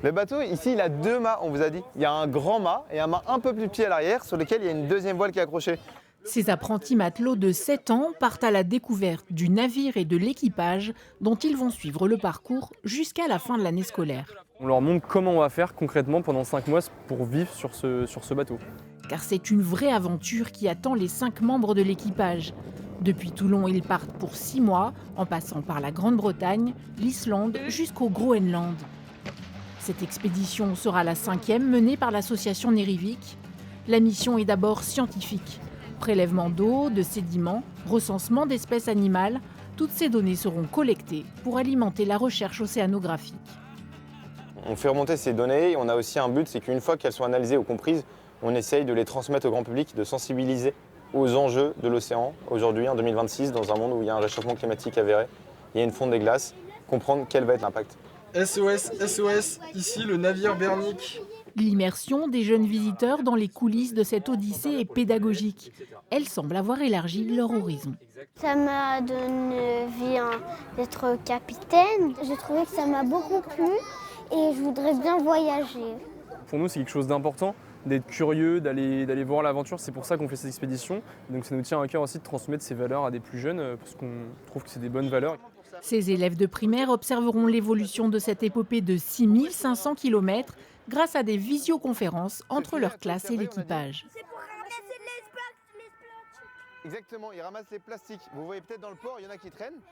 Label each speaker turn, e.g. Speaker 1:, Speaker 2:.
Speaker 1: Le bateau, ici, il a deux mâts, on vous a dit. Il y a un grand mât et un mât un peu plus petit à l'arrière sur lequel il y a une deuxième voile qui est accrochée.
Speaker 2: Ces apprentis matelots de 7 ans partent à la découverte du navire et de l'équipage dont ils vont suivre le parcours jusqu'à la fin de l'année scolaire.
Speaker 3: On leur montre comment on va faire concrètement pendant 5 mois pour vivre sur ce bateau.
Speaker 2: Car c'est une vraie aventure qui attend les 5 membres de l'équipage. Depuis Toulon, ils partent pour 6 mois, en passant par la Grande-Bretagne, l'Islande jusqu'au Groenland. Cette expédition sera la 5e menée par l'association Nérivik. La mission est d'abord scientifique. Prélèvement d'eau, de sédiments, recensement d'espèces animales, toutes ces données seront collectées pour alimenter la recherche océanographique.
Speaker 1: On fait remonter ces données et on a aussi un but, c'est qu'une fois qu'elles sont analysées ou comprises, on essaye de les transmettre au grand public, de sensibiliser aux enjeux de l'océan aujourd'hui, en 2026, dans un monde où il y a un réchauffement climatique avéré, il y a une fonte des glaces, comprendre quel va être l'impact.
Speaker 4: SOS, SOS, ici le navire Bernic.
Speaker 2: L'immersion des jeunes visiteurs dans les coulisses de cette odyssée est pédagogique. Elle semble avoir élargi leur horizon.
Speaker 5: Ça m'a donné envie d'être capitaine. J'ai trouvé que ça m'a beaucoup plu et je voudrais bien voyager.
Speaker 3: Pour nous, c'est quelque chose d'important d'être curieux, d'aller voir l'aventure. C'est pour ça qu'on fait cette expédition. Donc ça nous tient à cœur aussi de transmettre ces valeurs à des plus jeunes parce qu'on trouve que c'est des bonnes valeurs.
Speaker 2: Ces élèves de primaire observeront l'évolution de cette épopée de 6500 km grâce à des visioconférences entre leur classe et l'équipage.
Speaker 1: Exactement, ils ramassent les plastiques. Vous voyez peut-être dans le port, il y en a qui traînent.